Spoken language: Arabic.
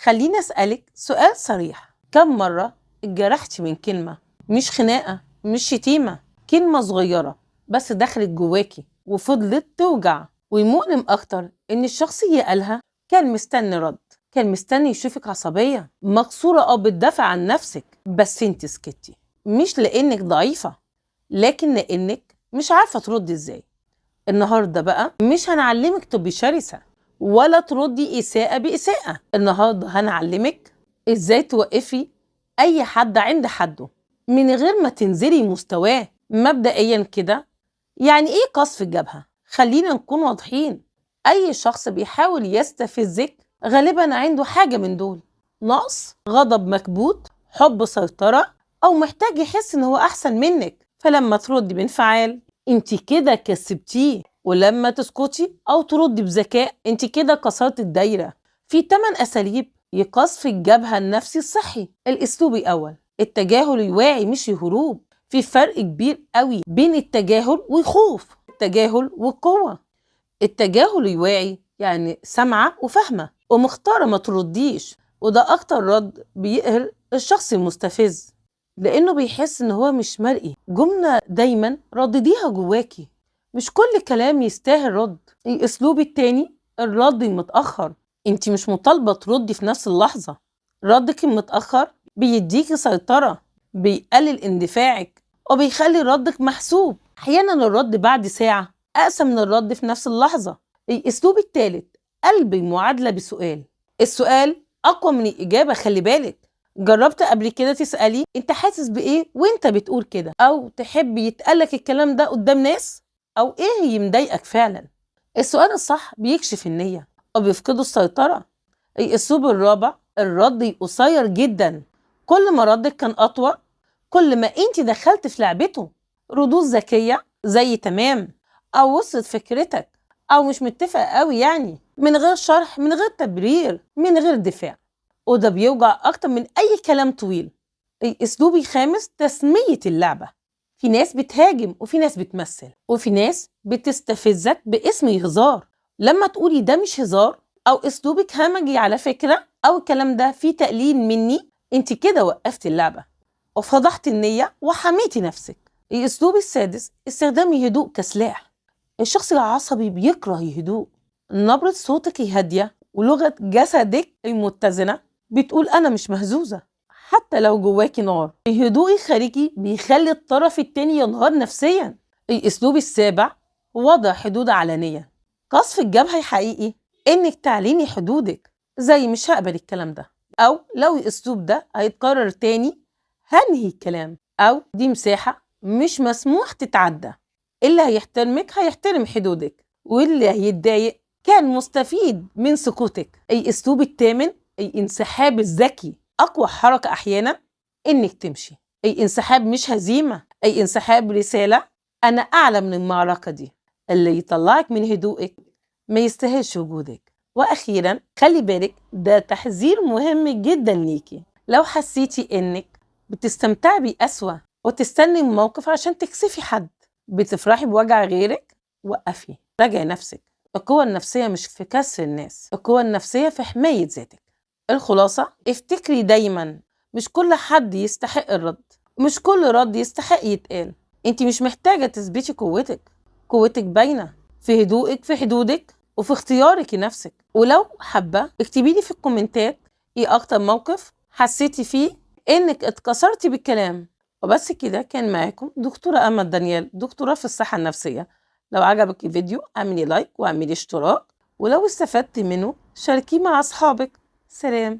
خليني أسألك سؤال صريح، كم مرة اتجرحتي من كلمة؟ مش خناقة، مش شتيمة، كلمة صغيرة بس دخلت جواكي وفضلت توجع. والمؤلم أكتر إن الشخص اللي قالها كان مستني رد، كان مستني يشوفك عصبية مكسورة أو بتدافع عن نفسك، بس انت سكتي، مش لأنك ضعيفة لكن لأنك مش عارفة تردي ازاي. النهاردة بقى مش هنعلمك تبقي شرسة ولا تردي إساءة بإساءة، النهاردة هنعلمك ازاي توقفي أي حد عند حده من غير ما تنزلي مستواه. مبدئيا كده، يعني ايه قصف الجبهة؟ خلينا نكون واضحين، أي شخص بيحاول يستفزك غالبا عنده حاجة من دول: نقص، غضب مكبوت، حب سيطرة، أو محتاج يحس إن هو أحسن منك. فلما تردي بانفعال انت كده كسبتيه، ولما تسكتي أو تردي بذكاء انت كده كسرت الدايرة. في 8 أساليب لقصف الجبهة النفسي الصحي. الأسلوب الأول: التجاهل الواعي مش الهروب. في فرق كبير قوي بين التجاهل والخوف، التجاهل والقوة. التجاهل الواعي يعني سامعة وفاهمة ومختارة ما ترديش، وده أكتر رد بيقهر الشخص المستفز لأنه بيحس إن هو مش مرئي. جملة دايما ردديها جواكي، مش كل كلام يستاهل رد. الأسلوب التاني: الرد المتأخر. انت مش مطالبة تردي في نفس اللحظة، ردك المتأخر بيديكي سيطرة، بيقلل اندفاعك وبيخلي ردك محسوب. أحيانا الرد بعد ساعة أقسى من الرد في نفس اللحظة. الأسلوب الثالث: قلب المعادلة بسؤال. السؤال أقوى من الإجابة، خلي بالك. جربت قبل كده تسألي أنت حاسس بإيه وأنت بتقول كده؟ أو تحب يتقالك الكلام ده قدام ناس؟ أو إيه اللي مضايقك فعلا؟ السؤال الصح بيكشف النية وبيفقدوا السيطرة. الأسلوب الرابع: الرد القصير جدا. كل ما ردك كان أطول كل ما أنت دخلت في لعبته. ردود ذكية زي تمام، أو وصلت فكرتك، أو مش متفق قوي، يعني من غير شرح، من غير تبرير، من غير دفاع، وده بيوجع أكتر من أي كلام طويل. الأسلوب الخامس: تسمية اللعبة. في ناس بتهاجم وفي ناس بتمثل وفي ناس بتستفزك باسم الهزار. لما تقولي ده مش هزار أو أسلوبك همجي على فكرة أو الكلام ده فيه تقليل مني، انت كده وقفت اللعبة وفضحت النية وحميتي نفسك. الأسلوب السادس: استخدام الهدوء كسلاح. الشخص العصبي بيكره الهدوء. نبرة صوتك هادية ولغة جسدك المتزنة بتقول أنا مش مهزوزة حتى لو جواكي نار. الهدوء الخارجي بيخلي الطرف التاني ينهار نفسيا. الأسلوب السابع: وضع حدود علنية. قصف الجبهة الحقيقي إنك تعلني حدودك، زي مش هقبل الكلام ده، أو لو الأسلوب ده هيتكرر تاني هنهي الكلام، أو دي مساحة مش مسموح تتعدى. اللي هيحترمك هيحترم حدودك، واللي هيتضايق كان مستفيد من سكوتك. الأسلوب الثامن: الانسحاب الذكي. أقوى حركة أحيانا إنك تمشي. الانسحاب مش هزيمة، الانسحاب رسالة: أنا أعلى من المعركة دي. اللي يطلعك من هدوءك ما يستاهلش وجودك. وأخيرا خلي بالك، ده تحذير مهم جدا ليكي. لو حسيتي إنك بتستمتعي بقسوة وتستني الموقف عشان تكسفي حد، بتفرحي بوجع غيرك، وقفي، راجعي نفسك. القوة النفسية مش في كسر الناس، القوة النفسية في حماية ذاتك. الخلاصة: افتكري دايما، مش كل حد يستحق الرد، مش كل رد يستحق يتقال. انت مش محتاجة تثبتي قوتك، قوتك باينة في هدوءك، في حدودك، وفي اختيارك لنفسك. ولو حابة اكتبي لي في الكومنتات ايه اكتر موقف حسيتي فيه انك اتكسرتي بالكلام. وبس كده، كان معاكم دكتورة أمل دانيال، دكتورة في الصحة النفسية. لو عجبك الفيديو اعملي لايك واعملي اشتراك، ولو استفدتي منه شاركيه مع أصحابك. سلام.